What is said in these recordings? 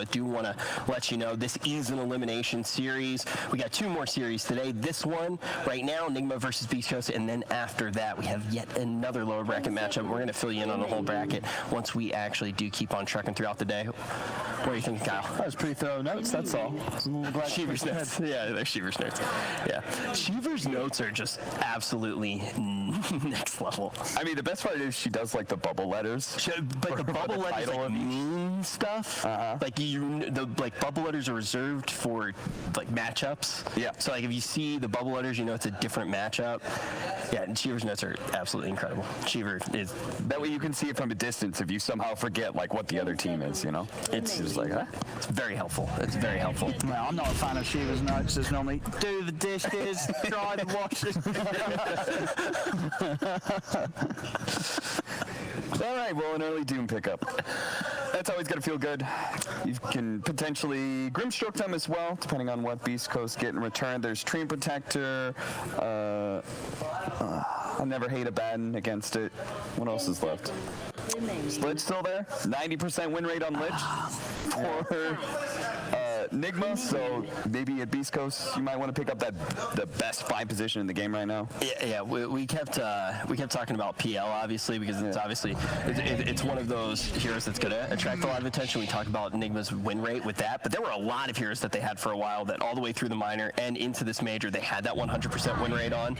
I do want to let you know this is an elimination series. We got 2 more series today. This one right now, Nigma versus Beastcoast, and then after that we have yet another lower bracket matchup. We're going to fill you in on the whole bracket once we actually do keep on trucking throughout the day. What do you think, Kyle? That was pretty thorough notes, that's all. Cheever's notes. Yeah, they're Cheever's notes. Yeah. Cheever's notes are just absolutely next level. I mean, the best part is she does like the bubble letters. But the bubble letters like mean stuff. Like the bubble letters are reserved for like matchups. Yeah. So like if you see the bubble letters, you know it's a different matchup. Yeah, and Cheever's notes are absolutely incredible. Cheever is that way you can see it from a distance if you somehow forget like what the other team is, you know? It's just like it's very helpful. It's very helpful. Well, I'm not a fan of Cheever's notes. It's normally do the dishes, dry the washes. All right, well, an early Doom pickup. That's always going to feel good. You can potentially Grimstroke them as well, depending on what Beast Coast get in return. There's Treant Protector. I never hate a Baden against it. What else is left? Is Lich still there? 90% win rate on Lich for Nigma, so maybe at Beast Coast you might want to pick up the best 5 position in the game right now. Yeah. We kept talking about PL obviously because it's obviously it's one of those heroes that's going to attract a lot of attention. We talked about Nigma's win rate with that, but there were a lot of heroes that they had for a while that all the way through the minor and into this major they had that 100% win rate on.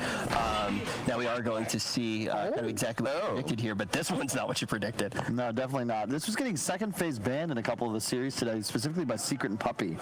Now we are going to see kind of exactly what you predicted here, but this one's not what you predicted. No, definitely not. This was getting second phase banned in a couple of the series today, specifically by Secret and Puppy.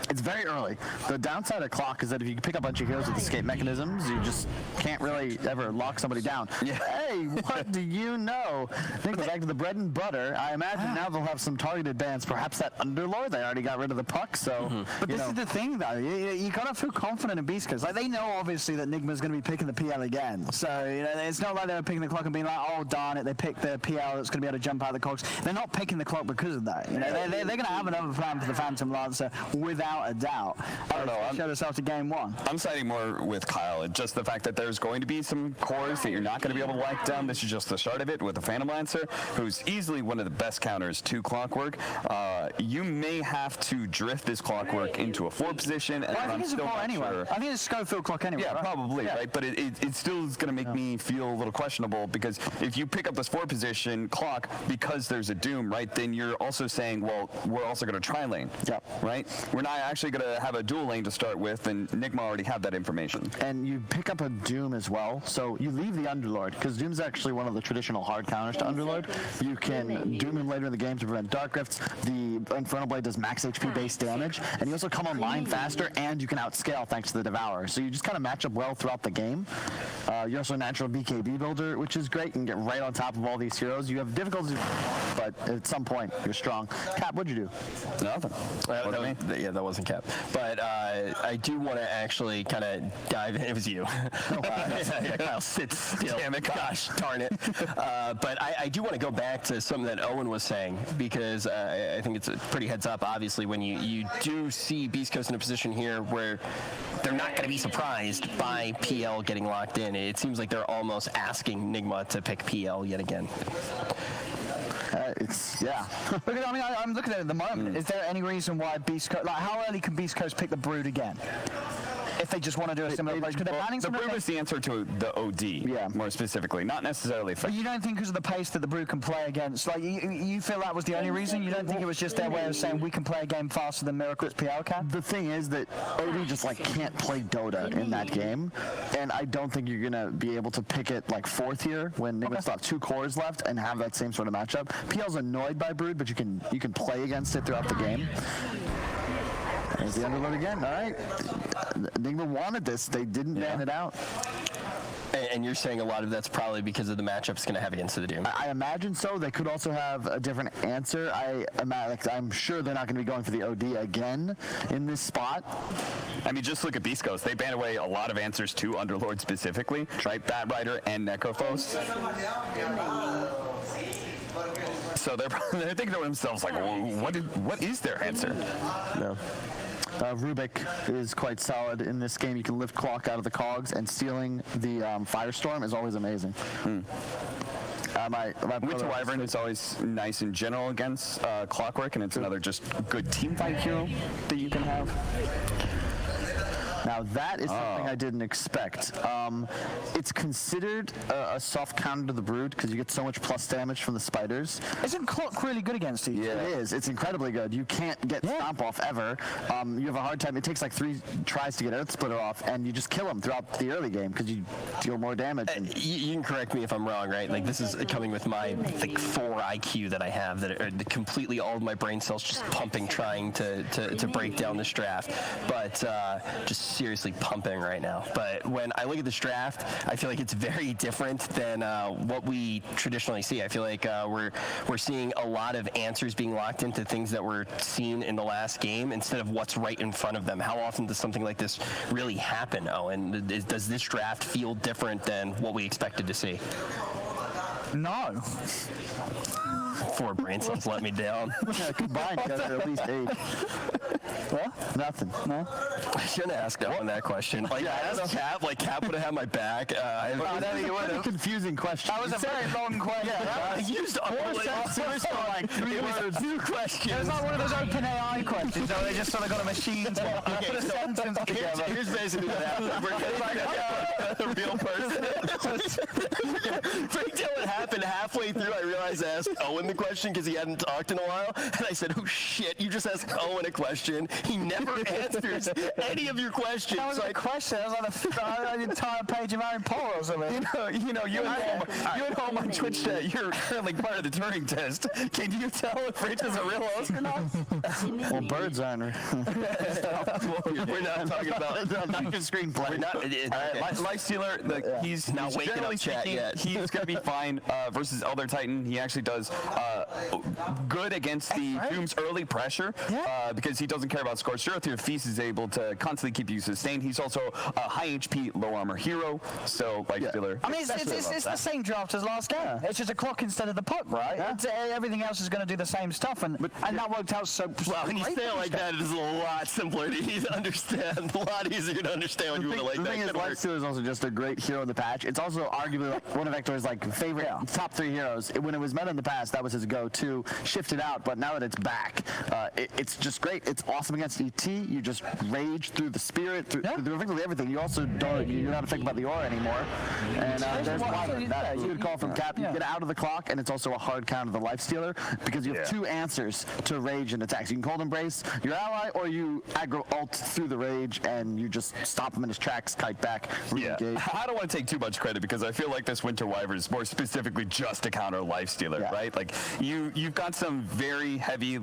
It's very early. The downside of Clock is that if you pick up a bunch of heroes with escape mechanisms, you just can't really ever lock somebody down. Yeah. Hey, what do you know? Think back to the bread and butter. I imagine now they'll have some targeted bans. Perhaps that Underlord, they already got rid of the puck, so... But this is the thing, though. You gotta feel confident in Beast Coast. Like, they know, obviously, that Nigma's going to be picking the PL again. So, it's not like they're picking the Clock and being like, oh, darn it, they picked the PL that's going to be able to jump out of the cogs. They're not picking the Clock because of that. They're going to have another plan for the Phantom Lancer without a doubt. I don't know. Showed us after game 1. I'm siding more with Kyle. It's just the fact that there's going to be some cores that you're not going to be able to lock down. This is just the start of it with the Phantom Lancer, who's easily one of the best counters to Clockwork. You may have to drift this Clockwork into a 4 position. And I think it's a call anyway. Sure. I think it's Schofield Clock anyway. Yeah, right? probably, right? But it still is going to make me feel a little questionable because if you pick up this 4 position Clock because there's a Doom, right, then you're also saying, well, we're also going to tri-lane, right? We're not actually going to have a dual lane to start with, and Nigma already had that information. And you pick up a Doom as well, so you leave the Underlord, because Doom's actually one of the traditional hard counters to Underlord. You can Doom him later in the game to prevent Dark Rifts. The Infernal Blade does max HP base damage, and you also come online faster, and you can outscale thanks to the Devourer. So you just kind of match up well throughout the game. You're also a natural BKB builder, which is great. You can get right on top of all these heroes. You have difficulties, but at some point, you're strong. Cap, what'd you do? Nothing. That wasn't Cap. But I do want to actually kind of dive in. It was you. Kyle, sit still. Damn it, gosh darn it. But I do want to go back to something that Owen was saying, because I think it's a pretty heads up, obviously, when you do see Beast Coast in a position here where they're not going to be surprised by PL getting locked in. It seems like they're almost asking Nigma to pick PL yet again. I'm looking at it at the moment. Is there any reason why Beast Coast, like, how early can Beast Coast pick the Brood again? If they just want to do a similar approach, because they're banning the Brood is the answer to the OD, more specifically, not necessarily. But you don't think because of the pace that the Brood can play against, like, you feel that was the only reason? You don't think it was just their way of saying we can play a game faster than Miracle's PL can? The thing is that OD just can't play Dota in that game, and I don't think you're gonna be able to pick it 4th here when Nigma's got 2 cores left and have that same sort of matchup. PL's annoyed by Brood, but you can play against it throughout the game. There's the Underlord again. All right. Nigma wanted this. They didn't ban it out. And you're saying a lot of that's probably because of the matchup it's going to have against the Doom. I imagine so. They could also have a different answer. I'm sure they're not going to be going for the OD again in this spot. I mean, just look at Beast Coast. They banned away a lot of answers to Underlord specifically, right? Bat Rider and Necrophos. So they're thinking to themselves, what is their answer? No. Rubik is quite solid in this game. You can lift Clock out of the cogs, and stealing the Firestorm is always amazing. My Winter brother Wyvern is always nice in general against Clockwork, and it's another just good team fight hero that you can have. Now that is something I didn't expect. It's considered a soft counter to the Brood because you get so much plus damage from the spiders. Isn't Clock really good against each? Yeah. It is. It's incredibly good. You can't get Stomp off ever. You have a hard time. It takes like 3 tries to get Earth Splitter off, and you just kill him throughout the early game because you deal more damage. You can correct me if I'm wrong, right? Like, this is coming with my, like, 4 IQ that I have that are completely all of my brain cells just pumping, trying to break down this draft. But just seriously pumping right now. But when I look at this draft, I feel like it's very different than what we traditionally see. I feel like we're seeing a lot of answers being locked into things that were seen in the last game instead of what's right in front of them. How often does something like this really happen, Owen? Does this draft feel different than what we expected to see? No. 4 brain cells let me down. Yeah, combined together at least 8. What? Nothing. No. I shouldn't ask Owen that question. Like, I asked Cap. Like, Cap would have had my back. I don't think he would have. Confusing question. That was a very long question. I used 4 sentences for like 3 words. 2 questions. It's not one of those open AI questions, so they just sort of got a machine to put a sentence together. Here's basically what happened. We're getting like a real person. Break down what happened. Halfway through, I realized I asked Owen the question because he hadn't talked in a while, and I said, "Oh shit! You just asked Owen a question. He never answers any of your questions." That was a question. That was like an entire page of Aaron Paul or something. You at home on Twitch chat, you're currently part of the Turing test. Can you tell if Rich is a real host or not? Well, birds aren't. We're not talking about Not your screenplay. We're not. Lifestealer, he's not waking generally up chat speaking, yet. He's going to be fine versus Elder Titan. He actually does good against the Doom's early pressure because he doesn't care about Scorched Earth. Your Feast is able to constantly keep you sustained. He's also a high HP, low armor hero. So Lifestealer. I mean, it's the same draft as last game. It's just a clock instead of the puck, right? Everything else is going to do the same stuff, and that worked out so well. When you say it like that, it is a lot simpler to understand. A lot easier to understand when you want to like that. The thing is, Lifestealer is also just a great hero in the patch. It's also arguably like one of Hector's favorite top 3 heroes. When it was meta in the past, that was his go-to. Shifted out, but now that it's back, it's just great. It's awesome against ET. You just rage through the spirit, through effectively everything. You also you're not affected by the aura anymore. And there's that's a good call from Cap. You get out of the clock, and it's also a hard counter to the Lifestealer because you have 2 answers to rage and attacks. You can Cold Embrace your ally, or you aggro ult through the rage, and you just stop him in his tracks, kite back, re-engage. I don't want to take too much credit because I feel like this Winter Wyvern is more specifically just to counter Lifestealer, right? Like you've got some very heavy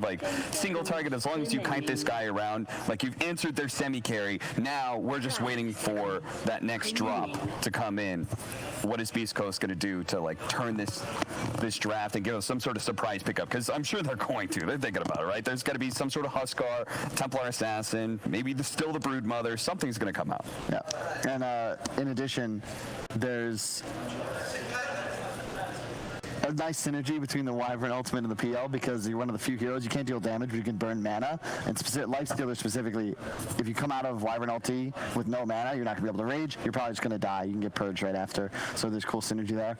single target. As long as you kite this guy around, you've answered their semi carry. Now we're just waiting for that next drop to come in. What is Beastcoast going to do to turn this draft and give us some sort of surprise pickup? Because I'm sure they're going to. They're thinking about it, right? There's got to be some sort of Huskar, Templar Assassin, maybe still the Brood Mother. Something's going to come out. Yeah, and in addition, there's a nice synergy between the Wyvern Ultimate and the PL because you're one of the few heroes you can't deal damage, but you can burn mana. And Lifestealer specifically, if you come out of Wyvern ulti with no mana, you're not going to be able to rage. You're probably just going to die. You can get purged right after. So there's cool synergy there.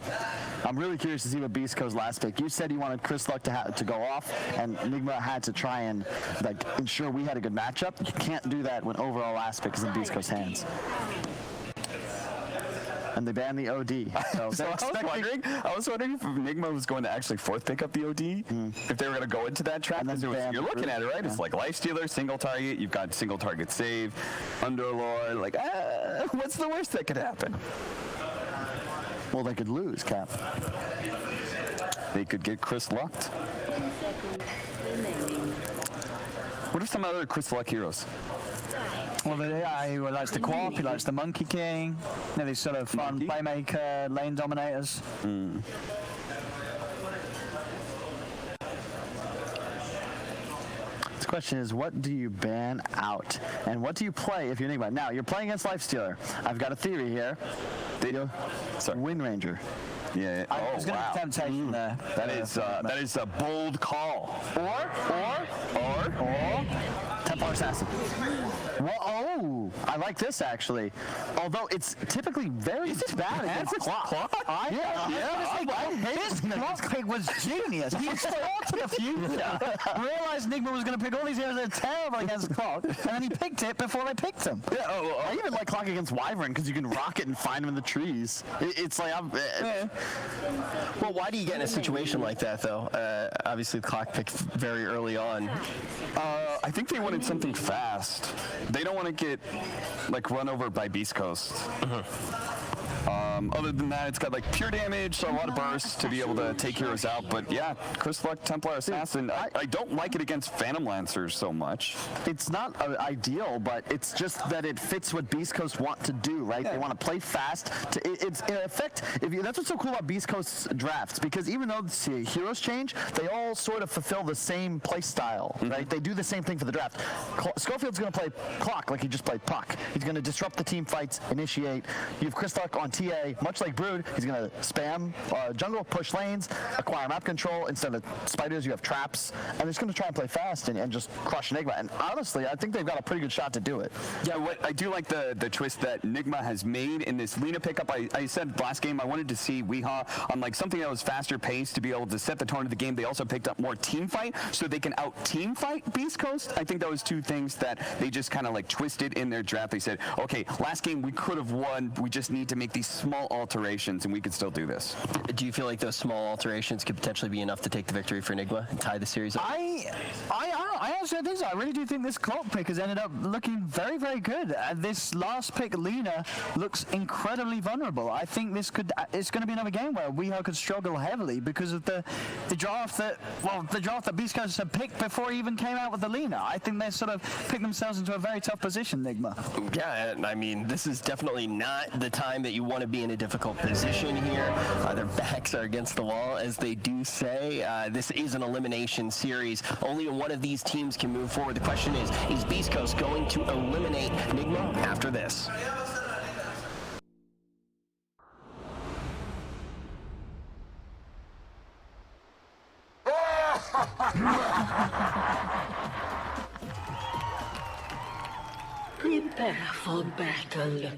I'm really curious to see what Beastcoast's last pick. You said you wanted Chris Luck to go off, and Nigma had to try and ensure we had a good matchup. You can't do that when overall last pick is in Beastcoast's hands. And they banned the OD. So I was wondering if Nigma was going to actually 4th pick up the OD, if they were going to go into that trap. You're looking at it, right? It's Lifestealer, single target. You've got single target save, Underlord. What's the worst that could happen? Well, they could lose, Cap. They could get Chris Lucked. What are some other Chris Luck heroes? Well, he likes the Quap, he likes the Monkey King, these sort of fun playmaker, lane dominators. The question is, what do you ban out? And what do you play if you're Nigma? Now, you're playing against Lifestealer. I've got a theory here. Wind Ranger. Yeah. I was going to be temptation there. That is a bold call. Or Templar Assassin. What? Oh. Ooh, I like this actually. Although it's typically very bad against clock. His clock pick was genius. He thought to the future. Realized Nigma was going to pick all these heroes that are terrible against clock, and then he picked it before they picked him. Yeah, I even like clock against Wyvern because you can rock it and find him in the trees. It's like Well, why do you get in a situation like that though? Obviously, the clock picked very early on. I think they wanted something fast. They don't want to get like run over by Beastcoast. Other than that, it's got like pure damage, so a lot of bursts to be able to take heroes out. But yeah, Crystal Templar Assassin, I don't like it against Phantom Lancers so much. It's not ideal, but it's just that it fits what Beast Coast want to do, right? Yeah. They want to play fast. It's in effect, that's what's so cool about Beast Coast's drafts, because even though the heroes change, they all sort of fulfill the same play style, right? They do the same thing for the draft. Schofield's going to play Clock like he just played Puck. He's going to disrupt the team fights, initiate. You have Crystal on TA, much like Brood, he's going to spam jungle, push lanes, acquire map control. Instead of spiders, you have traps, and he's going to try and play fast and just crush Nigma. And honestly, I think they've got a pretty good shot to do it. Yeah, what I do like the twist that Nigma has made in this Lina pickup. I said last game I wanted to see Weehaw on like something that was faster paced to be able to set the tone of the game. They also picked up more team fight, so they can out team fight Beast Coast. I think that was two things that they just kind of like twisted in their draft. They said, okay, last game we could have won. We just need to make these small alterations, and we could still do this. Do you feel like those small alterations could potentially be enough to take the victory for Nigma and tie the series up? I actually think so. I really do think this clock pick has ended up looking very, very good. This last pick, Lina, looks incredibly vulnerable. I think it's going to be another game where Weehaw could struggle heavily because of the draft that Beast Coast had picked before he even came out with the Lina. I think they sort of picked themselves into a very tough position, Nigma. Yeah, I mean, this is definitely not the time that you want to be in a difficult position here. Their backs are against the wall, as they do say. This is an elimination series. Only one of these teams can move forward. The question is Beast Coast going to eliminate Nigma after this? Prepare for battle.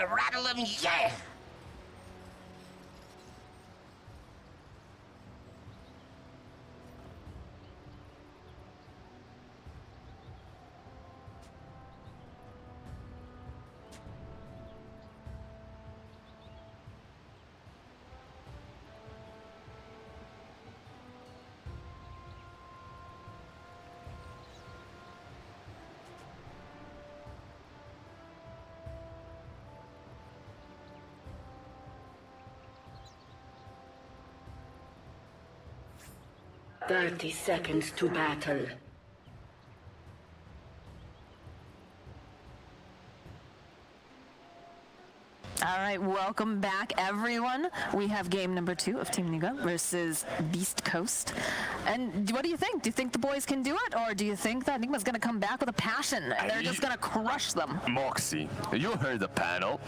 Rattle 'em, yeah! "30 seconds to battle." All right, welcome back, everyone. We have game number 2 of Team Nigma versus Beast Coast. And what do you think? Do you think the boys can do it, or do you think that Nigma's going to come back with a passion and they're just going to crush them? Moxie, you heard the panel.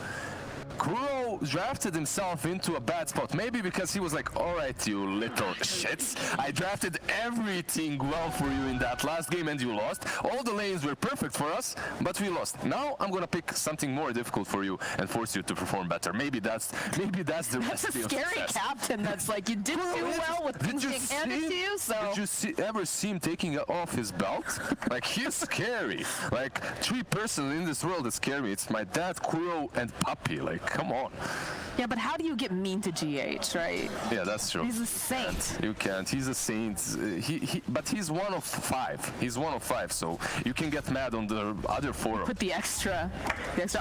Kuro drafted himself into a bad spot. Maybe because he was like, all right, you little shits. I drafted everything well for you in that last game and you lost. All the lanes were perfect for us, but we lost. Now I'm going to pick something more difficult for you and force you to perform better. Maybe that's the That's a scary captain that's like, you did too well with things being handed to you, so... Did you ever see him taking it off his belt? Like, he's scary. Like, 3 persons in this world that scare me. It's my dad, Kuro, and Puppy. Like, come on. Yeah, but how do you get mean to GH, right? Yeah, that's true. He's a saint. You can't. He's a saint. But he's one of 5. He's one of 5, so you can get mad on the other 4. Put the extra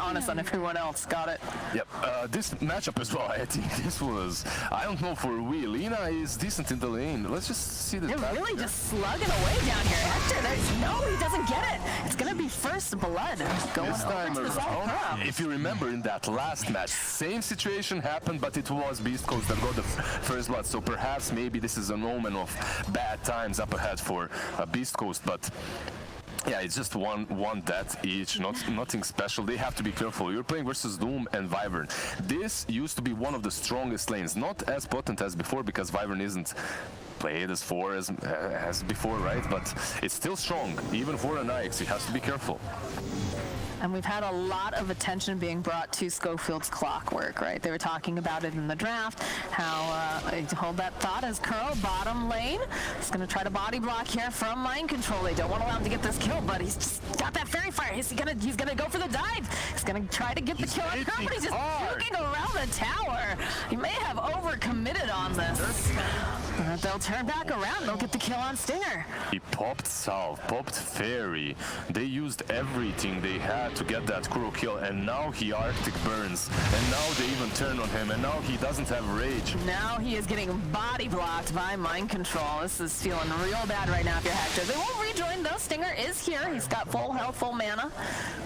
honest on everyone else. Got it. Yep. This matchup as well, I think this was, I don't know for we. Lina is decent in the lane. Let's just see the They're really just slugging away down here. Hector, he doesn't get it. It's going to be first blood going this over time to the around, if you remember in that last match, same situation happened, but it was Beast Coast that got the first blood. So perhaps maybe this is an omen of bad times up ahead for Beast Coast. But Yeah, it's just one death each, nothing special. They have to be careful. You're playing versus Doom and Wyvern. This used to be one of the strongest lanes, not as potent as before because Wyvern isn't played as 4 as before, right? But it's still strong, even for an Ix. You have to be careful. And we've had a lot of attention being brought to Schofield's clockwork, right? They were talking about it in the draft, how, hold that thought, as Curl, bottom lane, is going to try to body block here from Mind Control. They don't want to allow him to get this kill, but he's just got that Fairy Fire. He's gonna go for the dive. He's going to try to get the kill on Curl, but he's just juking around the tower. He may have overcommitted on this. They'll turn back around. They'll get the kill on Stinger. He popped Salve, popped Fairy. They used everything they had to get that Kuro kill, and now he Arctic burns, and now they even turn on him, and now he doesn't have rage. Now he is getting body blocked by Mind Control. This is feeling real bad right now if you're Hector. They won't rejoin though. Stinger is here. He's got full health, full mana.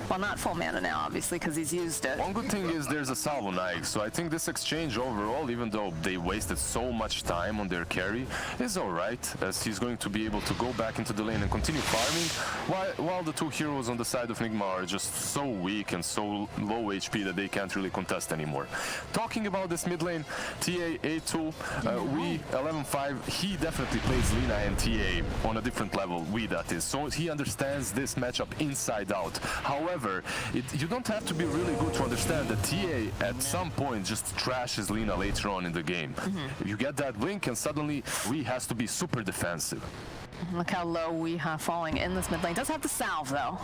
Well, not full mana now, obviously, because he's used it. One good thing is there's a Salve on Ike, so I think this exchange overall, even though they wasted so much time on their carry, is alright, as he's going to be able to go back into the lane and continue farming, while the two heroes on the side of Nigma are just so weak and so low HP that they can't really contest anymore. Talking about this mid lane, TA A2, we 11-5, he definitely plays Lina and TA on a different level, that is, so he understands this matchup inside out. However, you don't have to be really good to understand that TA at some point just trashes Lina later on in the game. You get that blink and suddenly we has to be super defensive. Look how low Weeha falling in this mid lane. Does have the salve though.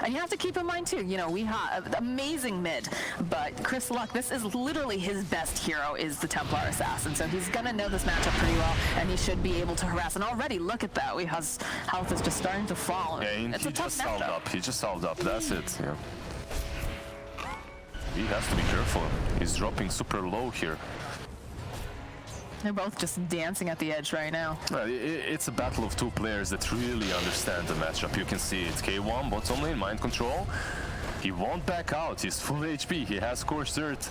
And you have to keep in mind too, you know, Weeha, amazing mid, but Chris Luck, this is literally his best hero is the Templar Assassin, so he's gonna know this matchup pretty well, and he should be able to harass. And already, look at that, Weeha's health is just starting to fall. Yeah, it's he a tough just salved matchup. up, he just salved up, that's it, yeah. He has to be careful, he's dropping super low here. They're both just dancing at the edge right now. It's a battle of two players that really understand the matchup. You can see it. K1, bottom lane, Mind Control. He won't back out. He's full HP. He has Scorched Earth.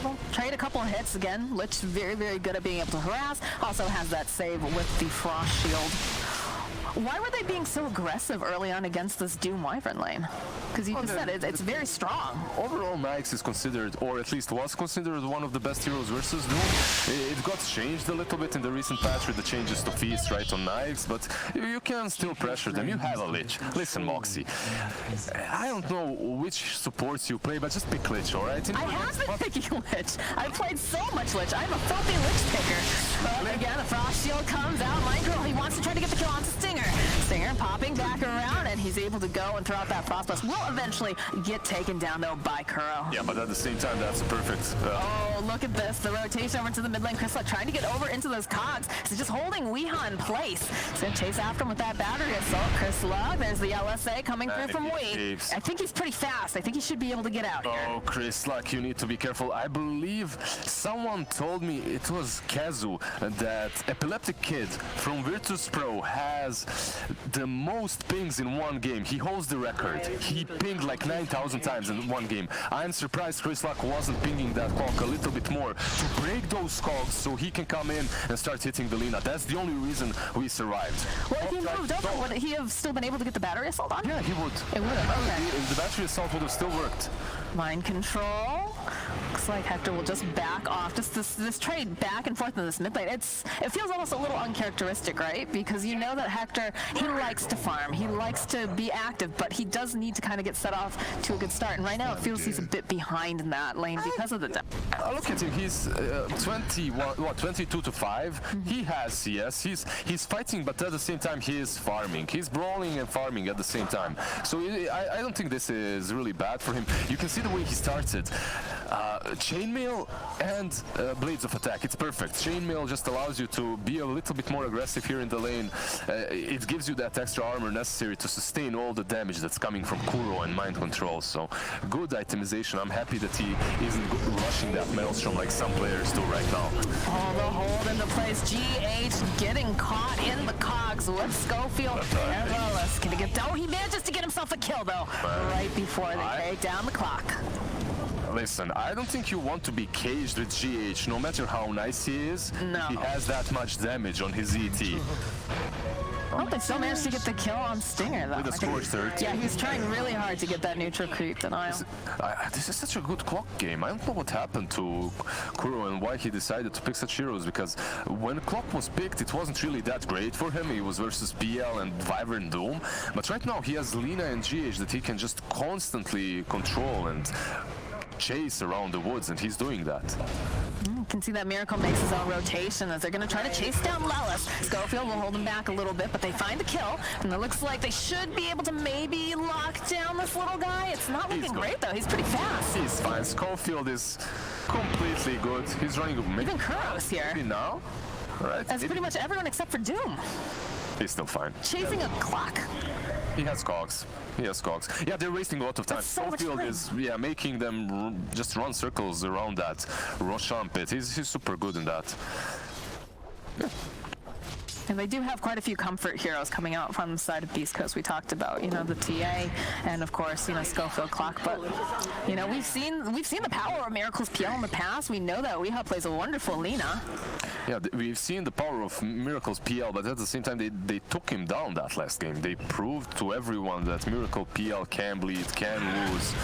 Well, trade a couple of hits again. Lich very, very good at being able to harass. Also has that save with the Frost Shield. Why were they being so aggressive early on against this Doom Wyvern lane? Because you just said it's very strong. Overall, Nyx is considered, or at least was considered, one of the best heroes versus Doom. It got changed a little bit in the recent patch with the changes to Feast right on Nyx, but you can still pressure them. You have a Lich. Listen, Moxie, I don't know which supports you play, but just pick Lich, alright? I have been picking Lich. I've played so much Lich. I'm a filthy Lich picker. But again, the Frost Shield comes out. Micro, he wants to try to get the kill onto Stinger. Stinger popping back around, and he's able to go and throw out that Frost Blast. Will eventually get taken down, though, by Kuro. Yeah, but at the same time, that's a perfect... Oh, look at this. The rotation over to the mid lane. Chris Luck trying to get over into those cogs. He's just holding Weeha in place. He's going to chase after him with that battery assault. Chris Luck, there's the LSA coming through from Wee. I think he's pretty fast. I think he should be able to get out here. Oh, Chris Luck, you need to be careful. I believe someone told me, it was Kazu, that Epileptic Kid from Virtus Pro has the most pings in one game. He holds the record. He pinged like 9,000 times in one game. I'm surprised Chris Luck wasn't pinging that clock a little bit more to break those cogs so he can come in and start hitting the Lina. That's the only reason we survived. Well, if he moved over, would he have still been able to get the battery assault on? Yeah, he would. It would have, okay. The battery assault would have still worked. Mind Control. Looks like Hector will just back off. Just this trade back and forth in this mid lane. It feels almost a little uncharacteristic, right? Because you know that Hector, he likes to farm. He likes to be active, but he does need to kind of get set off to a good start. And right now it feels he's a bit behind in that lane because of the depth. Look at him. He's 22 to 5. He has CS. He's fighting, but at the same time he is farming. He's brawling and farming at the same time. So I don't think this is really bad for him. You can see the way he started. Chainmail and Blades of Attack. It's perfect. Chainmail just allows you to be a little bit more aggressive here in the lane. It gives you that extra armor necessary to sustain all the damage that's coming from Kuro and Mind Control. So good itemization. I'm happy that he isn't rushing that Maelstrom like some players do right now. Oh, the hold into place. GH getting caught in the cogs with Schofield and Lois. Can he get down? He manages to get himself a kill though, right before they take down the clock. Listen, I don't think you want to be caged with GH, no matter how nice he is. No. He has that much damage on his ET. Oh, they still managed to get the kill on Stinger, though. With a scorched third. Yeah, he was trying really hard to get that neutral creep denial. This is such a good clock game. I don't know what happened to Kuro and why he decided to pick such heroes, because when clock was picked, it wasn't really that great for him. He was versus PL and Wyvern Doom. But right now, he has Lina and GH that he can just constantly control and chase around the woods, and he's doing that. You can see that Miracle makes his own rotation as they're going to try to chase down Lelis. Schofield will hold him back a little bit, but they find the kill, and it looks like they should be able to maybe lock down this little guy. It's not looking great, though. He's pretty fast. He's fine. Schofield is completely good. He's running... Even Kuro's here. Maybe now? All right. That's pretty much everyone except for Doom. He's still fine. Chasing a clock. He has cogs. He has cogs. Yeah, they're wasting a lot of time. So Schofield is making them just run circles around that Roshan pit. He's super good in that. Yeah. And they do have quite a few comfort heroes coming out from the side of Beastcoast. We talked about, the TA, and of course, Schofield Clock. But we've seen the power of Miracle's PL in the past. We know that Weeha plays a wonderful Lina. Yeah, we've seen the power of Miracle's PL, but at the same time, they took him down that last game. They proved to everyone that Miracle PL can bleed, can lose.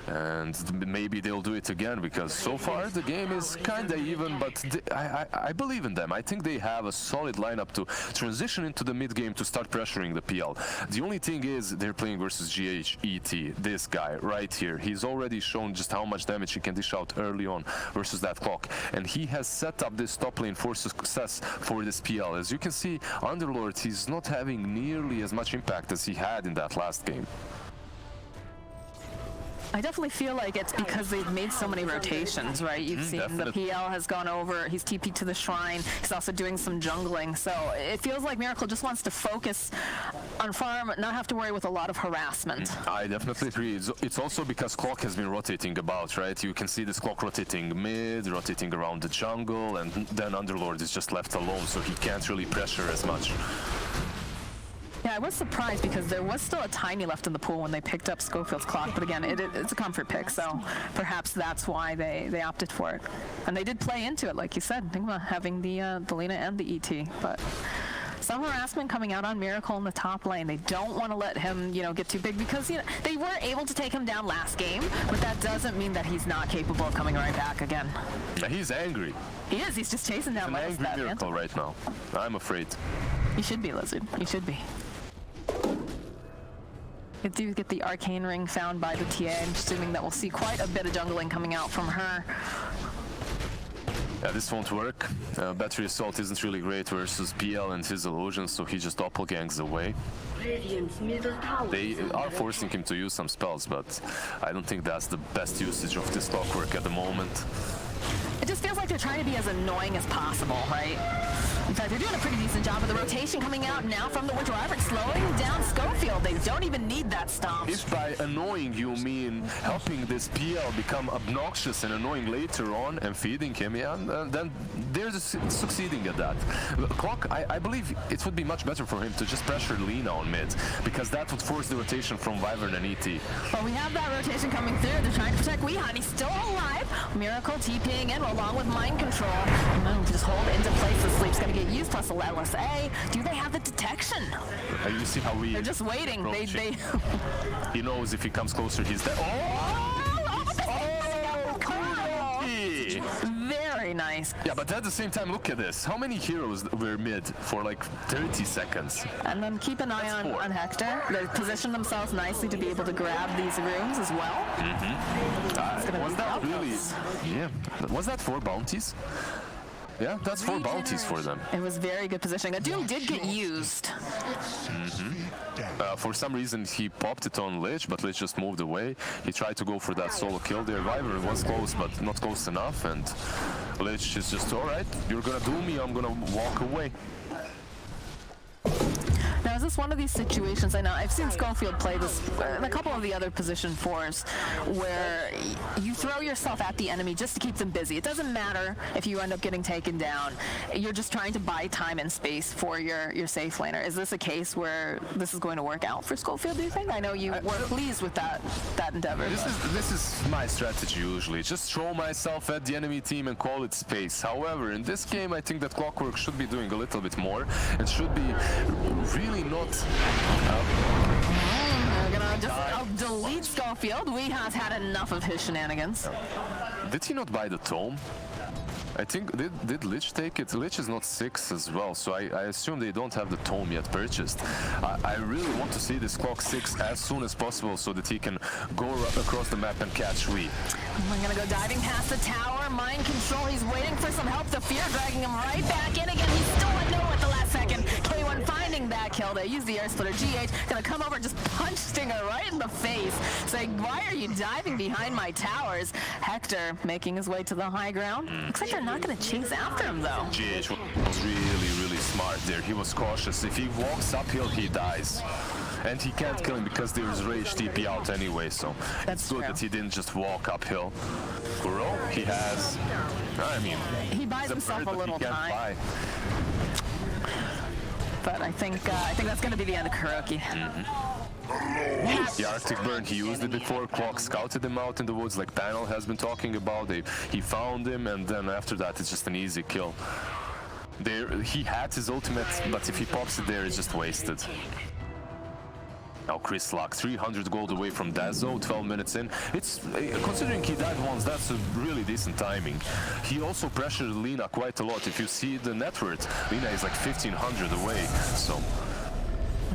And maybe they'll do it again, because so far the game is kind of even, but I believe in them. I think they have a solid lineup to transition into the mid game to start pressuring the PL. The only thing is they're playing versus GHET, this guy right here. He's already shown just how much damage he can dish out early on versus that clock, and he has set up this top lane for success for this PL. As you can see, Underlord, he's not having nearly as much impact as he had in that last game. I definitely feel like it's because they've made so many rotations, right? You've seen the PL has gone over, he's TP'd to the shrine, he's also doing some jungling, so it feels like Miracle just wants to focus on farm, not have to worry with a lot of harassment. I definitely agree. It's also because clock has been rotating about, right? You can see this clock rotating mid, rotating around the jungle, and then Underlord is just left alone, so he can't really pressure as much. Yeah, I was surprised because there was still a tiny left in the pool when they picked up Schofield's Clock, but again, it's a comfort pick, so perhaps that's why they opted for it. And they did play into it, like you said, Nigma having the Lina and the ET, but some harassment coming out on Miracle in the top lane. They don't want to let him, get too big, because they were able to take him down last game, but that doesn't mean that he's not capable of coming right back again. He's angry. He is. He's just chasing down Lelis. He's an angry Miracle right now. I'm afraid. You should be, Lizard. You should be. We do get the arcane ring found by the TA. I'm assuming that we'll see quite a bit of jungling coming out from her. Yeah, this won't work. Battery Assault isn't really great versus PL and his illusions, so he just doppelgangs away. They are forcing him to use some spells, but I don't think that's the best usage of this clockwork at the moment. It just feels like they're trying to be as annoying as possible, right? In fact, they're doing a pretty decent job of the rotation coming out now from the Witch Wyvern, slowing down Schofield. They don't even need that stomp. If by annoying you mean helping this PL become obnoxious and annoying later on and feeding him, then they're succeeding at that. Clock, I believe it would be much better for him to just pressure Lina on mid, because that would force the rotation from Wyvern and ET. Well, we have that rotation coming through. They're trying to protect Weeha, and he's still alive. Miracle TPing in along with Mind Control. Just hold into place. The sleep's going to get used, plus a LSA. Do they have the detection? You see how they're just waiting. He knows if he comes closer, he's dead. Very nice. Yeah, but at the same time, look at this. How many heroes were mid for like 30 seconds? And then keep an eye on Hector. They position themselves nicely to be able to grab these rooms as well. Was that really? Yeah. Was that 4 bounties? Yeah, that's 4 bounties for them. It was very good positioning. A Doom did get used. For some reason, he popped it on Lich, but Lich just moved away. He tried to go for that solo kill there. Wyvern was close, but not close enough, and Lich is just, alright, you're gonna do me, I'm gonna walk away. Now, Now, is this one of these situations? I know I've seen Schofield play this in a couple of the other position 4s where you throw yourself at the enemy just to keep them busy. It doesn't matter if you end up getting taken down. You're just trying to buy time and space for your safe laner. Is this a case where this is going to work out for Schofield, do you think? I know you were pleased with that endeavor. This is my strategy usually. Just throw myself at the enemy team and call it space. However, in this game, I think that Clockwork should be doing a little bit more and should be really not... We're gonna just delete Schofield. We have had enough of his shenanigans. Did he not buy the tome? I think, did Lich take it? Lich is not 6 as well, so I assume they don't have the tome yet purchased. I really want to see this Clock 6 as soon as possible so that he can go across the map and catch Wii. I'm gonna go diving past the tower, mind control, he's waiting for some help, the fear dragging him right back in again, he's still let go at the last second. K1 finding that kill, they use the air splitter, GH gonna come over, just punch Stinger right in the face, saying, why are you diving behind my towers? Hector making his way to the high ground. Looks like they're not gonna chase after him though. GH was really smart there, he was cautious. If he walks uphill, he dies. And he can't kill him because there's Rage TP out anyway, so it's good that he didn't just walk uphill. Kuro, he has, I mean, he buys himself a little time. But I think that's going to be the end of Kuroki. The Arctic Burn, he used it before. Clock scouted him out in the woods like Panel has been talking about. He found him, and then after that it's just an easy kill. He had his ultimate, but if he pops it there, it's just wasted. Now Chris Luck, 300 gold away from Dazo, 12 minutes in. It's considering he died once, that's a really decent timing. He also pressured Lina quite a lot. If you see the net worth, Lina is like 1500 away, so...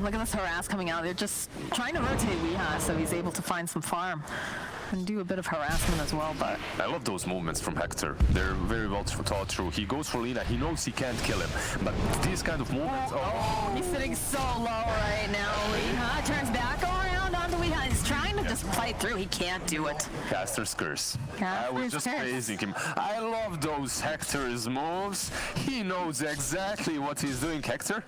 Look at this harass coming out. They're just trying to rotate Weeha so he's able to find some farm and do a bit of harassment as well, but... I love those movements from Hector. They're very well thought through. He goes for Lina. He knows he can't kill him, but these kind of movements... Oh, he's sitting so low right now. Weeha turns back around onto Weeha. He's trying to just fight through. He can't do it. Caster's Curse. I was just praising him. I love those Hector's moves. He knows exactly what he's doing. Hector?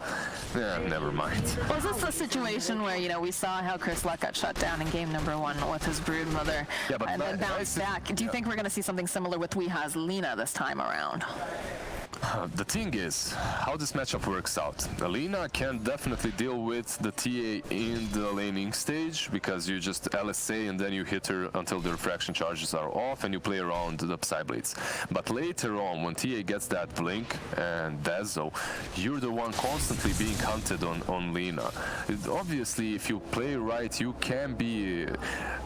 Yeah, never mind. Was this the situation where, you know, we saw how Chris Luck got shut down in game number 1 with his Broodmother and then bounced back? Do you think we're going to see something similar with Weeha's Lina this time around? The thing is, how this matchup works out. Lina can definitely deal with the TA in the laning stage, because you just LSA and then you hit her until the refraction charges are off and you play around the Psyblades. But later on, when TA gets that Blink and Dazo, you're the one constantly being hunted on Lina. Obviously, if you play right, you can be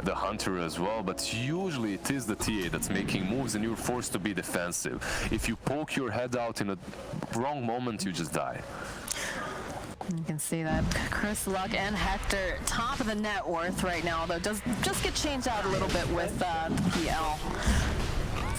the hunter as well, but usually it is the TA that's making moves and you're forced to be defensive. If you poke your head out in a wrong moment, you just die. You can see that Chris Luck and Hector top of the net worth right now, though does just get changed out a little bit with the PL.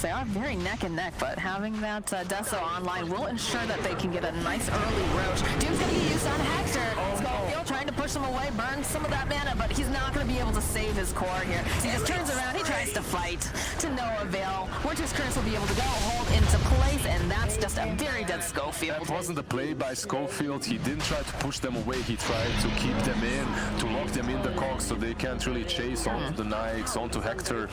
They are very neck and neck, but having that Deso online will ensure that they can get a nice early roach. Doom's going to be used on Hector. Schofield trying to push him away, burn some of that mana, but he's not going to be able to save his core here. So he just turns around, he tries to fight to no avail. Winter's Curse will be able to go hold into place, and that's just a very dead Schofield. That wasn't a play by Schofield. He didn't try to push them away. He tried to keep them in, to lock them in the cogs so they can't really chase onto the Knights, onto Hector.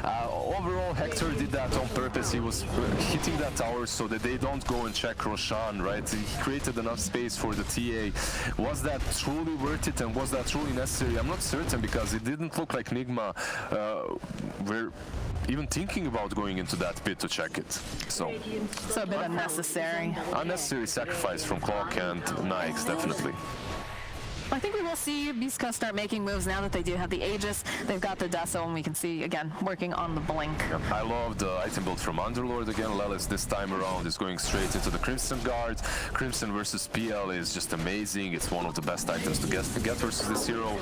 Overall, Hector did that on purpose. He was hitting that tower so that they don't go and check Roshan, right? He created enough space for the TA. Was that truly worth it, and was that truly necessary? I'm not certain, because it didn't look like Nigma were even thinking about going into that pit to check it. So a bit unnecessary. Unnecessary sacrifice from Clock and Nyx, definitely. I think we will see Beastcoast start making moves now that they do have the Aegis. They've got the Deso, and we can see, again, working on the Blink. Yeah, I love the item build from Underlord again. Lelis this time around is going straight into the Crimson Guard. Crimson versus PL is just amazing. It's one of the best items to get versus this hero.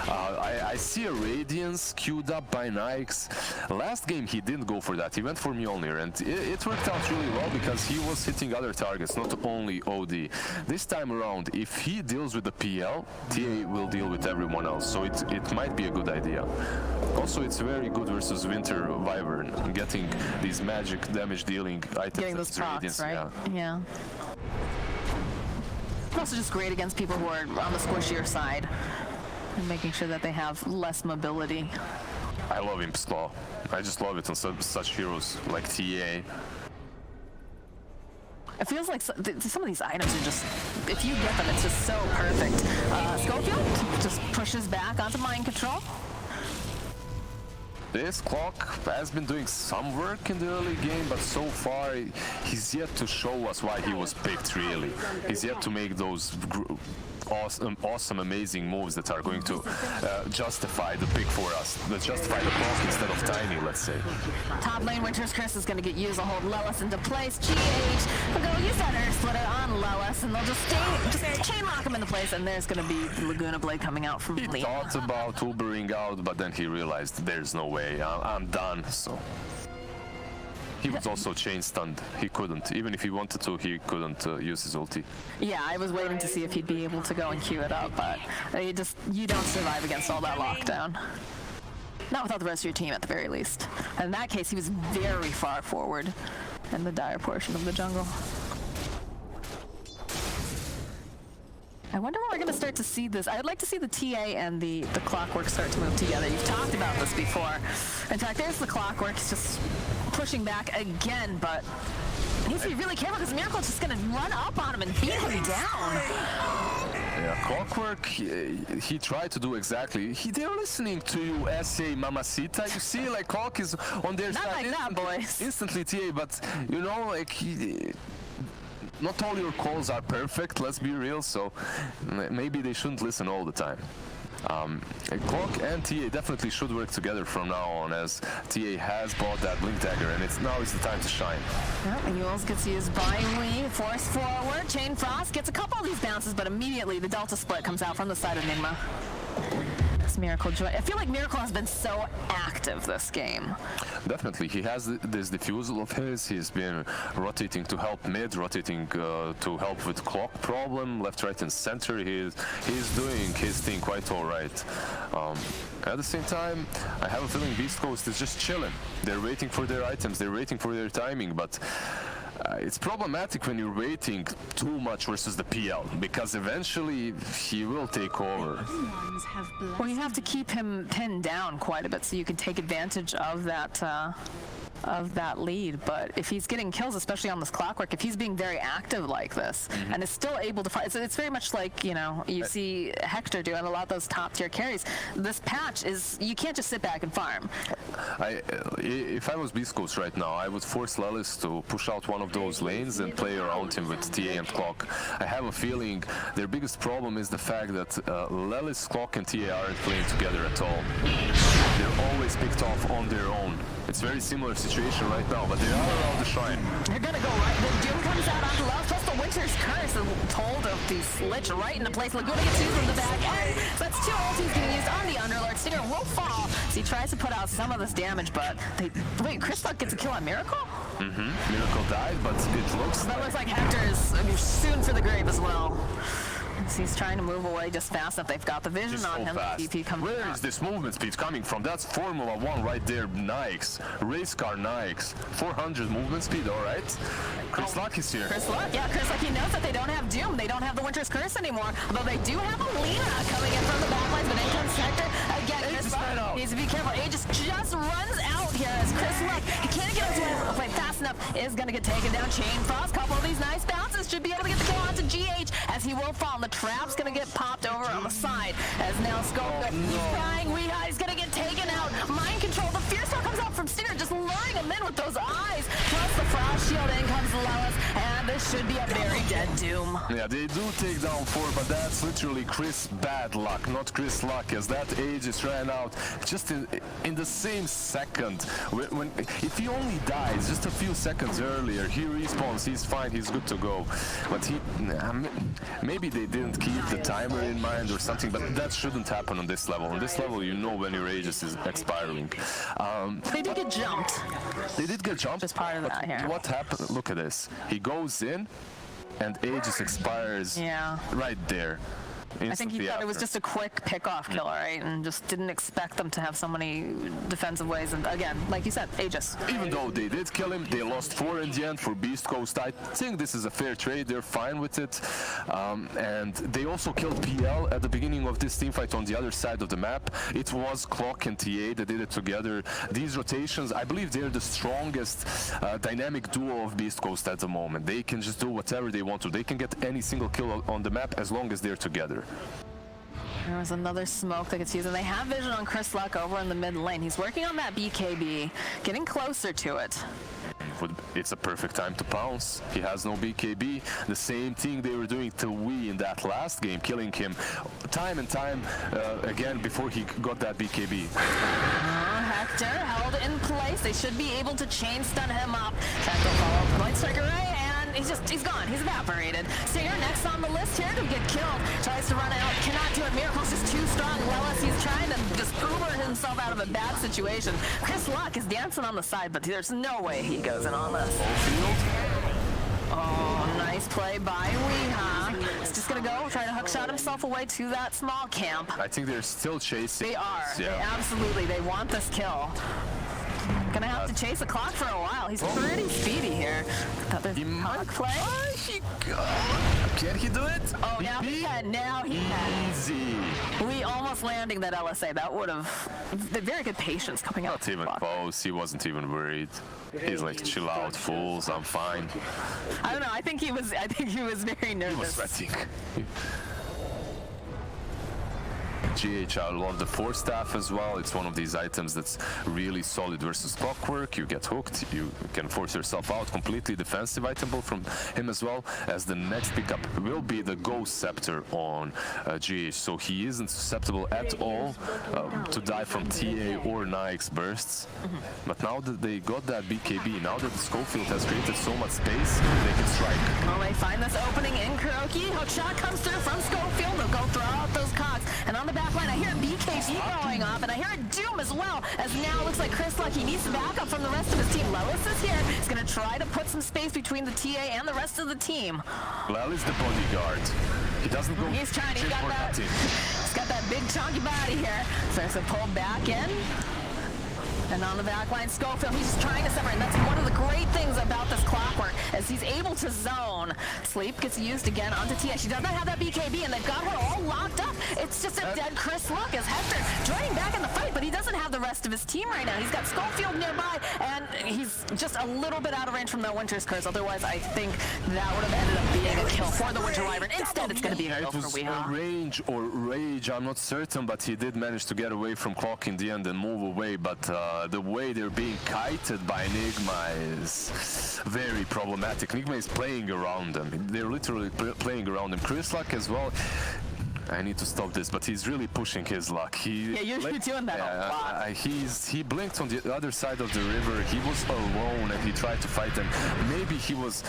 I see a Radiance queued up by Nyx. Last game he didn't go for that. He went for Mjolnir, and it worked out really well because he was hitting other targets, not only OD. This time around, if he deals with the PL, TA will deal with everyone else, so it might be a good idea. Also, it's very good versus Winter Wyvern, getting these magic damage dealing items. Getting those procs, right? Yeah. also just great against people who are on the squishier side and making sure that they have less mobility. I love Imp's Claw. I just love it on such heroes like TA. It feels like some of these items are just, if you get them, it's just so perfect. Schofield just pushes back onto mind control. This Clock has been doing some work in the early game, but so far he's yet to show us why he was picked, really. He's yet to make those awesome, amazing moves that are going to justify the pick for us. That justify the Clock instead of Tiny, let's say. Top lane Winter's Curse is going to get used. They'll hold Lelis into place. GH will go use that Earth Splitter on Lelis, and they'll just chain lock him into place, and there's going to be the Laguna Blade coming out from Lee. He thought about Ubering out, but then he realized there's no way. I'm done, so... He was also chain stunned. He couldn't. Even if he wanted to, he couldn't use his ulti. Yeah, I was waiting to see if he'd be able to go and queue it up, but you don't survive against all that lockdown. Not without the rest of your team, at the very least. And in that case, he was very far forward in the dire portion of the jungle. I wonder when we're going to start to see this. I'd like to see the TA and the Clockwork start to move together. You've talked about this before. In fact, there's the Clockwork just pushing back again, but he needs to be really careful because Miracle's just going to run up on him and beat him down. Yeah, Clockwork, he tried to do exactly. They're listening to you, SA Mamacita. You see, like, Clock is on their side. Not like that, boys. Instantly TA, but, you know, like, not all your calls are perfect, let's be real, so maybe they shouldn't listen all the time. Clock and TA definitely should work together from now on, as TA has bought that Blink Dagger, and now is the time to shine. Yep, and Yules gets used by Lee, force forward, Chain Frost gets a couple of these bounces, but immediately the Delta Split comes out from the side of Nigma. Miracle Joy. I feel like Miracle has been so active this game. Definitely, he has this diffusal of his. He's been rotating to help mid, rotating to help with Clock problem, left, right, and center. He's doing his thing quite all right. At the same time, I have a feeling Beastcoast is just chilling. They're waiting for their items. They're waiting for their timing, but. It's problematic when you're waiting too much versus the PL, because eventually he will take over. Well, you have to keep him pinned down quite a bit so you can take advantage of that lead, but if he's getting kills, especially on this Clockwork, if he's being very active like this and is still able to fight, it's very much like, you know, you see Hector do and a lot of those top tier carries. This patch is, you can't just sit back and farm. If I was Beastcoast right now, I would force Lelis to push out one of those lanes and play around him with TA and Clock. I have a feeling their biggest problem is the fact that Lelis, Clock, and TA aren't playing together at all. They're always picked off on their own. It's a very similar situation right now, but they are around the shrine. They're gonna go right. The Doom comes out onto Love, plus the Winter's Curse is told of the Slitch right into place. Laguna gets used in the back end. So that's two ultis being used on the Underlord. Stinger will fall. So he tries to put out some of this damage, but wait, Chris Luck gets a kill on Miracle? Miracle died, but it looks that looks like Hector is soon for the grave as well. He's trying to move away just fast enough. They've got the vision on him. TP comes Where is this movement speed coming from? That's Formula 1 right there, Nikes. Race car Nikes. 400 movement speed, all right. Chris Luck is here. Chris Luck, yeah, Chris Luck, he knows that they don't have Doom. They don't have the Winter's Curse anymore. Although they do have Alina coming in from the backlines, but in comes Hector. Again, Chris Luck needs to be careful. Aegis just runs out here as Chris Luck, he can't get into it play fast enough, is going to get taken down. Chain Frost, couple of these nice bounces, should be able to get the kill onto GH as he will fall. The trap's going to get popped over on the side as now Skulk, he's trying, Weeha, he's going to get taken out. Mind control, the Fierce Star comes out from Stinger, just luring him in with those eyes. Plus the Frost Shield, in comes Lelis, and this should be a very dead Doom. Yeah, they do take down 4, but that's literally Chris bad luck, not Chris luck, as that Aegis ran out just in the same second. If he only dies just a few seconds earlier, he respawns, he's fine, he's good to go. But maybe they didn't keep the timer in mind or something, but that shouldn't happen on this level. On this level, you know when your Aegis is expiring. They did get jumped. They did get jumped. Just part of that here. What happened? Look at this. He goes in, and Aegis expires right there. I think he thought it was just a quick pick-off kill, right? And just didn't expect them to have so many defensive ways. And again, like you said, Aegis. Even though they did kill him, they lost 4 in the end for Beastcoast. I think this is a fair trade. They're fine with it. And they also killed PL at the beginning of this teamfight on the other side of the map. It was Clock and TA that did it together. These rotations, I believe they're the strongest dynamic duo of Beastcoast at the moment. They can just do whatever they want to. They can get any single kill on the map as long as they're together. There was another smoke that gets used, and they have vision on Chris Luck over in the mid lane. He's working on that BKB, getting closer to it. It's a perfect time to pounce. He has no BKB. The same thing they were doing to Wii in that last game, killing him time and time again before he got that BKB. Hector held in place. They should be able to chain stun him up. Trying to follow up the Light Striker Ray, and he's gone. He's evaporated. Stinger next on the list here to get killed. Tries to run out. Cannot do it. Miracle's just too strong. Lelis, he's trying to just Uber himself out of a bad situation. Chris Luck is dancing on the side, but there's no way he goes in on this. Oh, nice play by Weeha. He's just gonna go try to hookshot himself away to that small camp. I think they're still chasing. They are. Yeah. Absolutely. They want this kill. Gonna have to chase the clock for a while. He's pretty speedy here. He might play. Can he do it? Oh, now he can. Now he can. Easy. We almost landing that LSA. That would have very good patience coming out. Not even close. He wasn't even worried. He's like, chill out, fools. I'm fine. I don't know. I think he was very nervous. He was sweating. GH, I love the Force Staff as well. It's one of these items that's really solid versus Clockwork. You get hooked, you can force yourself out. Completely defensive item from him as well, as the next pickup will be the Ghost Scepter on GH. So he isn't susceptible at all to die from TA or Nike's bursts. But now that they got that BKB, now that the Schofield has created so much space, they can strike. Well, they find this opening in Kuroki. Hookshot comes through from Schofield. They'll go throw out those cogs. And on the back line, I hear BKB going off, and I hear a Doom as well, as now it looks like Chris Luck, he needs backup from the rest of his team. Lelis is here. He's going to try to put some space between the TA and the rest of the team. Lel is the bodyguard. He doesn't go. He's trying. He's got that big chunky body here. Starts to pull back in. And on the back line, Schofield, he's just trying to separate. And that's one of the great things about this Clockwork, as he's able to zone. Sleep gets used again onto Tia. She does not have that BKB, and they've got her all locked up. It's just a dead Chris Luck as Hector joining back in the fight, but he doesn't have the rest of his team right now. He's got Schofield nearby, and he's just a little bit out of range from the Winter's Curse. Otherwise, I think that would have ended up being a kill for the Winter Wyvern. Instead, it's going to be a kill for Weeha. Range or rage, I'm not certain, but he did manage to get away from Clock in the end and move away. But the way they're being kited by Nigma is very problematic. Nigma is playing around them. They're literally playing around him. Chris Luck as well. I need to stop this, but he's really pushing his luck. Yeah, you're doing that a lot. He blinked on the other side of the river. He was alone, and he tried to fight them. Maybe he was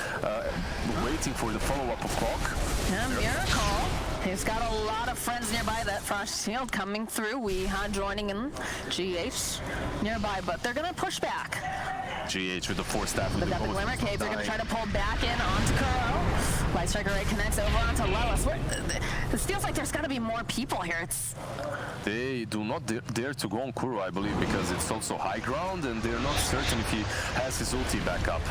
waiting for the follow-up of Clock. Yeah, Miracle. He's got a lot of friends nearby. That Frost Shield coming through. Weeha joining in. GH nearby, but they're going to push back. GH with the Force Staff. But that the Glimmer Caves, they're going to try to pull back in onto Kuro. Light Striker Ray connects over onto Lelis. This feels like there's got to be more people here. They do not dare to go on Kuro, I believe, because it's also high ground, and they're not certain if he has his ulti back up.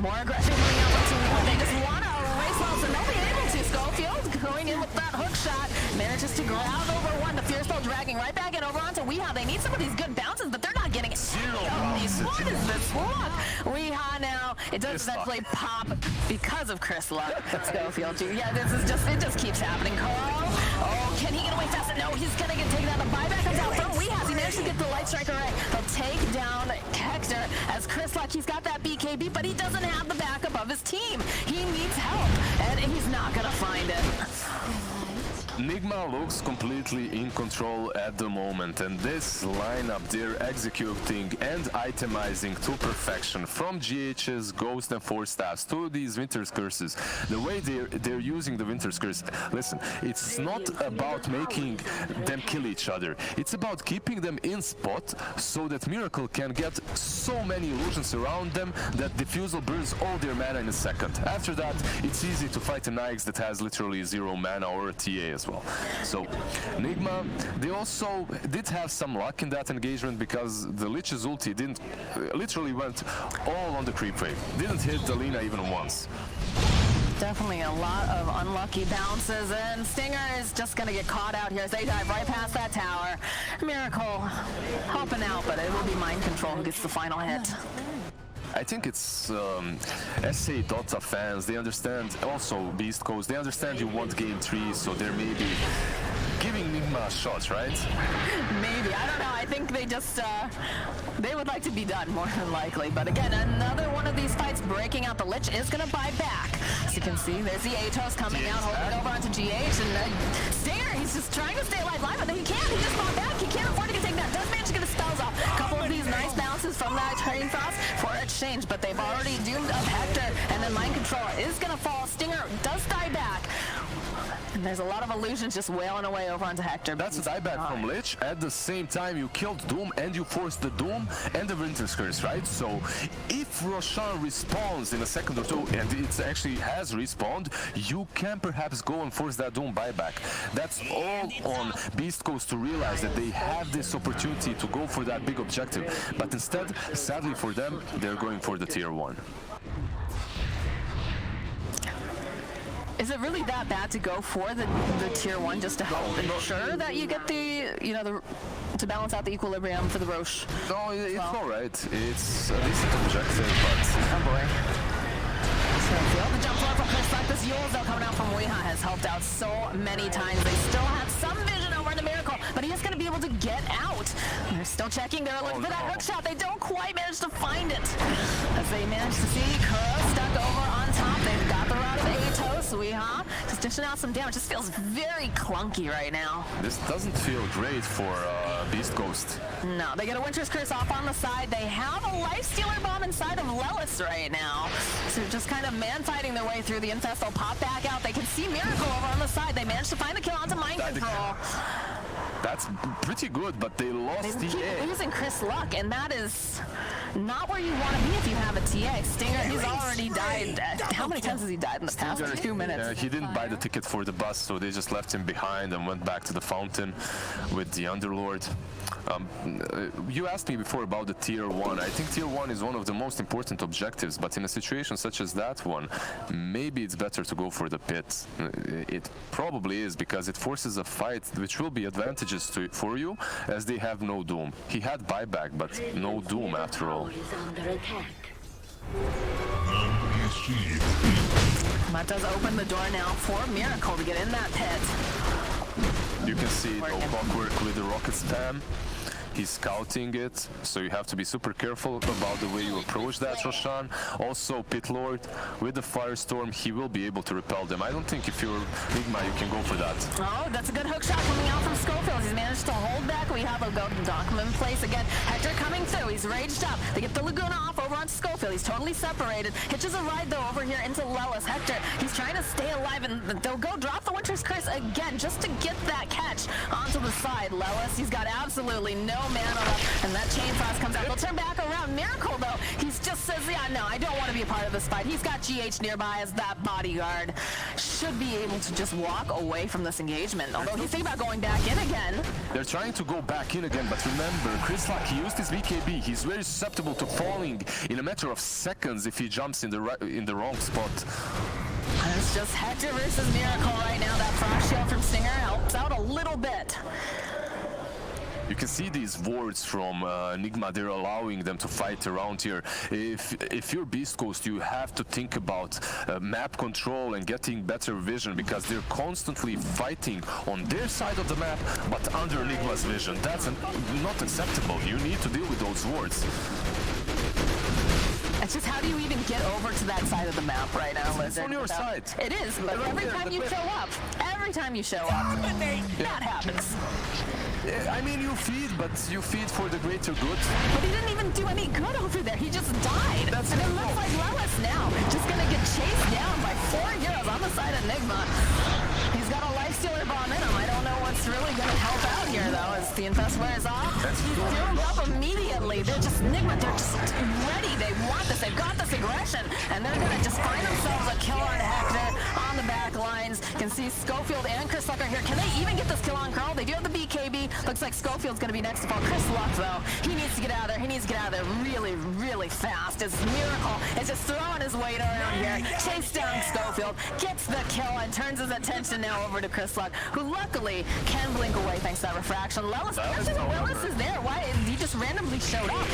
More aggression coming out from Team. They just want to race well, so nobody able to. Schofield going in with that hook shot. Manages to grab over one. The Fierce Bell dragging right back in over onto Weeha. They need some of these good bounces, but they're not getting it. What is this? Look! Weeha now. It does eventually pop because of Chris Luck. Schofield, yeah, it just keeps happening. Carl, oh, can he get away fast? No, he's gonna get taken out. The buyback comes out from Weeha. He managed to get the Light Striker right. They'll take down Hector as Chris Luck. He's got that BKB, but he doesn't have the backup of his team. He needs help, and he's not gonna find it. Nigma looks completely in control at the moment, and this lineup they're executing and itemizing to perfection, from GH's Ghost and Force Staffs to these Winter's Curses. The way they're using the Winter's Curse, listen, it's not about making them kill each other. It's about keeping them in spot so that Miracle can get so many illusions around them that Diffusal burns all their mana in a second. After that, it's easy to fight an Ix that has literally 0 mana, or a TA as as well. So Nigma, they also did have some luck in that engagement because the Lich's ulti didn't literally went all on the creep wave. Didn't hit the Lina even once. Definitely a lot of unlucky bounces, and Stinger is just going to get caught out here as they dive right past that tower. Miracle helping out, but it will be Mind Control who gets the final hit. I think it's SA Dota fans, they understand, also Beastcoast, they understand you want Game 3, so they're maybe giving Nigma a shot, right? Maybe, I don't know, I think they just, they would like to be done more than likely. But again, another one of these fights breaking out. The Lich is going to buy back. As you can see, there's the Atos coming out, holding over onto GH, and Stinger, he's just trying to stay alive, but he can't, he just bought back, he can't afford to get taken down, does manage to get his spells off. A couple of these nice bounces from that Train Frost for exchange, but they've already doomed up Hector, and then Mind Control is going to fall. Stinger does die back. And there's a lot of illusions just wailing away over onto Hector. That's a dieback from Lich. At the same time, you killed Doom and you forced the Doom and the Winter's Curse, right? So if Roshan respawns in a second or two, and it actually has respawned, you can perhaps go and force that Doom buyback. That's all on Beastcoast to realize that they have this opportunity to go for that big objective. But instead, sadly for them, they're going for the tier 1. Is it really that bad to go for the tier 1 just to help ensure that you get the, you know, to balance out the equilibrium for the Roche? No, it's all right. It's a decent objective, but... Oh boy. So the jump forward from Chris, like this Yules though coming out from Weeha has helped out so many times. They still have some vision over the Miracle, but he is going to be able to get out. They're still checking. They're looking for that hook shot. They don't quite manage to find it. As they manage to see Kuro stuck over on top. They've got the rod of Atos. Weeha just dishing out some damage. Just feels very clunky right now. This doesn't feel great for Beastcoast. No, they get a Winter's Curse off on the side. They have a Lifestealer Bomb inside of Lelis right now. So just kind of man-fighting their way through. The Infest will pop back out. They can see Miracle over on the side. They managed to find the kill onto Mind Control. That's pretty good, but they lost They the keep A. losing Chris Luck, and that is not where you want to be if you have a TA. Stinger, he's already died. How many times has he died in the past 2 minutes? He didn't buy the ticket for the bus, so they just left him behind and went back to the fountain with the Underlord. You asked me before about the tier 1. I think tier 1 is one of the most important objectives, but in a situation such as that one, maybe it's better to go for the pit. It probably is, because it forces a fight which will be advantageous for you, as they have no Doom. He had buyback, but no Doom after all. That does open the door now for Miracle to get in that pit. You can see no clockwork with the rocket spam. He's scouting it, so you have to be super careful about the way you approach that, Roshan. Also, Pit Lord, with the Firestorm, he will be able to repel them. I don't think if you're Nigma, you can go for that. Oh, that's a good hook shot coming out from Schofield. He's managed to hold back. We have a go to Dockman place again. Hector coming through. He's raged up. They get the Laguna off over on Schofield. He's totally separated. Hitches a ride, though, over here into Lelis. Hector, he's trying to stay alive, and they'll go drop the Winter's Curse again just to get that catch onto the side. Lelis, he's got absolutely no mana left, and that Chain Frost comes out. They'll turn back around. Miracle, though, he just says, yeah, no, I don't want to be a part of this fight. He's got GH nearby as that bodyguard. Should be able to just walk away from this engagement, although he's thinking about going back in again. They're trying to go back in again, but remember, Chris Luck, he used his BKB. He's very susceptible to falling in a matter of seconds if he jumps in the wrong spot. And it's just Hector versus Miracle right now. That Frost Shield from Stinger helps out a little bit. You can see these wards from Nigma, they're allowing them to fight around here. If you're Beastcoast, you have to think about map control and getting better vision, because they're constantly fighting on their side of the map, but under Nigma's vision. That's not acceptable. You need to deal with those wards. It's just, how do you even get over to that side of the map right now, Lizard? It's on your side. It is, but every time you show up, that happens. I mean, you feed for the greater good. But he didn't even do any good over there. He just died. And it looks like Lelis now just going to get chased down by 4 heroes on the side of Nigma. He's got a Lifestealer Bomb in him. I don't know what's really going to help out here, though, as the Infest wears off. He's doomed up immediately. They're just, Nigma, they're just ready. They want this. They've got this aggression. And they're going to just find themselves a killer on Hector on the back back lines. You can see Schofield and Chris Luck are here. Can they even get this kill on Carl? They do have the BKB. Looks like Schofield's going to be next to fall. Chris Luck, though, he needs to get out of there. He needs to get out of there really, really fast. As Miracle is just throwing his weight around here. Chase down Schofield, gets the kill, and turns his attention now over to Chris Luck, who luckily can blink away thanks to that refraction. Lellis is there. Why? He just randomly showed up.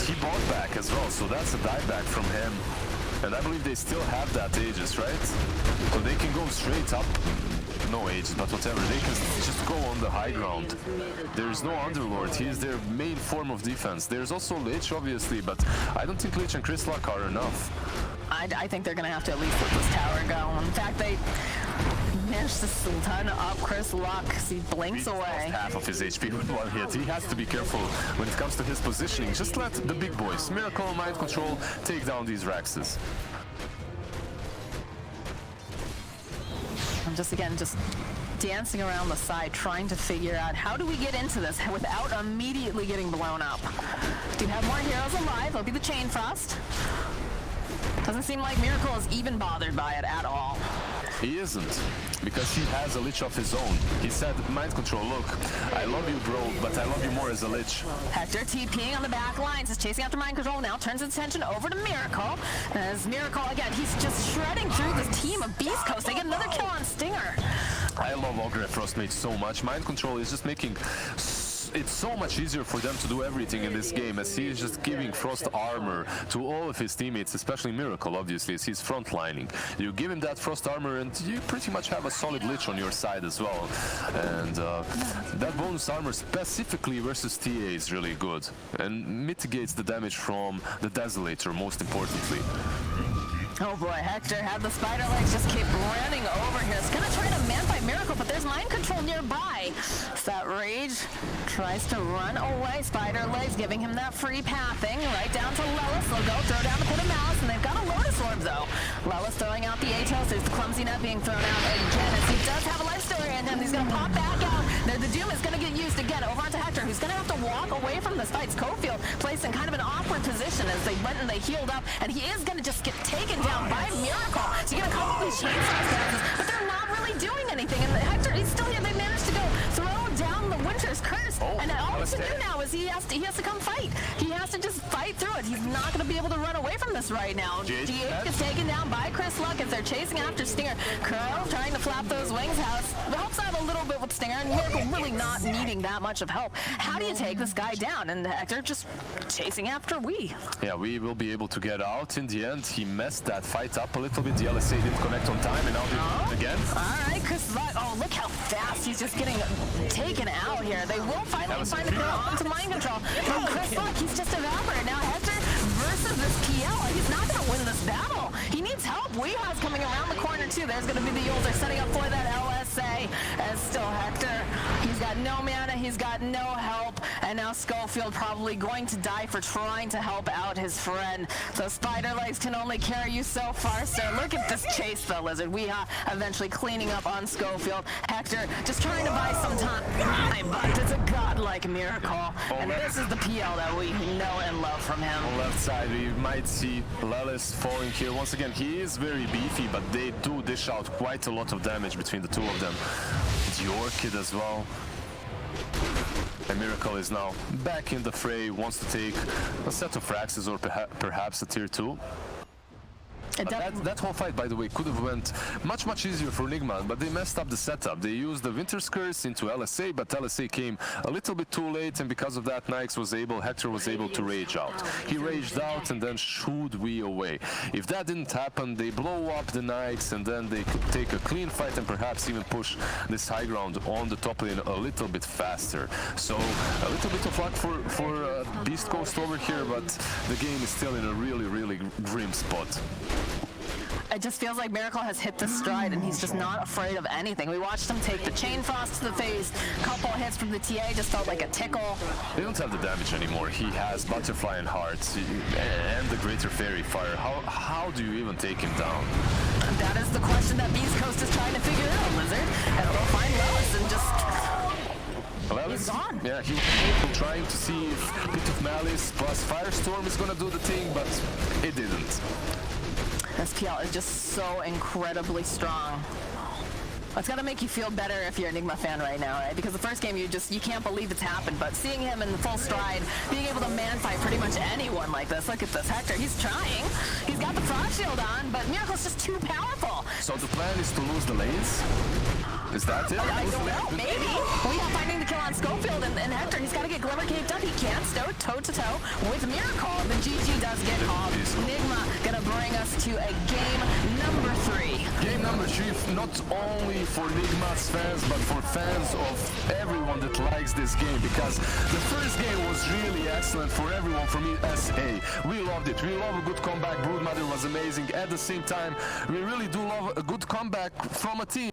He bought back as well, so that's a dive back from him. And I believe they still have that Aegis, right? So they can go straight up. No Aegis, but whatever. They can just go on the high ground. There's no Underlord. He is their main form of defense. There's also Lich, obviously, but I don't think Lich and Chris Luck are enough. I think they're going to have to at least let this tower go. In fact, they managed to stun up Chris Luck. He blinks away. Lost half of his HP with one hit. He has to be careful when it comes to his positioning. Just let the big boys, Miracle, Mind Control, take down these Raxes. I'm just dancing around the side, trying to figure out how do we get into this without immediately getting blown up. Do have more heroes alive. It'll be the Chain Frost. Doesn't seem like Miracle is even bothered by it at all. He isn't, because he has a Lich of his own. He said, Mind Control, look, I love you, bro, but I love you more as a Lich. Hector TPing on the back lines, is chasing after Mind Control, now turns his attention over to Miracle. As Miracle, again, he's just shredding through this team of Beastcoast. They get another kill on Stinger. I love Ogre and Frostmage so much. Mind Control is just making it's so much easier for them to do everything in this game, as he is just giving Frost armor to all of his teammates, especially Miracle, obviously, as he's frontlining. You give him that Frost armor and you pretty much have a solid Lich on your side as well. And that bonus armor specifically versus TA is really good and mitigates the damage from the Desolator, most importantly. Oh boy, Hector had the spider legs just keep running over here. It's gonna try to man fight Miracle, but there's Mind Control nearby. So that Rage tries to run away. Spider legs giving him that free pathing right down to Lelis. They'll go throw down the Pit of Malice, and they've got a Lotus Orb though. Lelis throwing out the Atos. There's the Clumsy Net being thrown out again, as he does have a life story in him. He's gonna pop back out. There, the Doom is gonna get used again over onto Hector, who's gonna have to walk away from this fight. Schofield placed in kind of an awkward position as they went and they healed up, and he is gonna just get taken down by Miracle. So you get a couple of these chain bounces, but they're not really doing anything. And Hector, he's still here. They managed to go throw down the Winter's Curse. And all he has to do now is he has to come fight. He has to just fight through it. He's not going to be able to run away from this right now. GH gets taken down by Chris Luck as they're chasing after Stinger. Curl trying to flap those wings. Helps out a little bit with Stinger, and Miracle really not needing that much of help. How do you take this guy down? And Hector just chasing after Wii. Yeah, we will be able to get out in the end. He messed that fight up a little bit. The LSA didn't connect on time, and now they again. All right, Chris Luck. Oh, look how fast he's just getting taken out here. They will finally find a throw onto Mind Control. From Chris Luck, he's just evaporated. Now Hector versus this PL. He's not going to win this battle. He needs help. Weeha's coming around the corner too. There's going to be the Yules. They're setting up for that LSA. As still Hector, he's got no mana, he's got no help, and now Schofield probably going to die for trying to help out his friend. So Spider Legs can only carry you so far, sir. Look at this chase, though, Lizard. Weeha eventually cleaning up on Schofield. Hector just trying to buy some time, but it's a godlike Miracle. And this is the PL that we know and love from him. On the left side, we might see Lelis falling here. Once again, he is very beefy, but they do dish out quite a lot of damage between the two of them. The Orchid as well. And Miracle is now back in the fray, wants to take a set of Raxes or perhaps a tier 2. That whole fight, by the way, could have went much easier for Nigma, but they messed up the setup. They used the Winter's Curse into LSA, but LSA came a little bit too late, and because of that, Hector was able to rage out. He raged out and then shooed Wii away. If that didn't happen, they blow up the Knights, and then they could take a clean fight and perhaps even push this high ground on the top lane a little bit faster. So a little bit of luck for Beastcoast over here, but the game is still in a really grim spot. It just feels like Miracle has hit the stride, and he's just not afraid of anything. We watched him take the Chain Frost to the face. A couple hits from the TA just felt like a tickle. They don't have the damage anymore. He has Butterfly and Hearts and the Greater Fairy Fire. How do you even take him down? That is the question that Beastcoast is trying to figure out, Lizard. And they'll find Lelis and just... He's gone. Yeah, he was trying to see if Pit of Malice plus Firestorm is going to do the thing, but it didn't. This PL is just so incredibly strong. It's gotta make you feel better if you're an Nigma fan right now, right? Because the first game you can't believe it's happened, but seeing him in full stride, being able to man fight pretty much anyone like this. Look at this, Hector, he's trying. He's got the frost shield on, but Miracle's just too powerful. So the plan is to lose the lanes? Is that it? I don't know, maybe. We are finding the kill on Schofield and Hector. He's got to get Glimmer caved up. He can't stow toe-to-toe with Miracle. The GG does get off. Nigma going to bring us to a game number 3. Game number 3, not only for Nigma's fans, but for fans of everyone that likes this game, because the first game was really excellent for everyone from SA. We loved it. We love a good comeback. Broodmother was amazing. At the same time, we really do love a good comeback from a team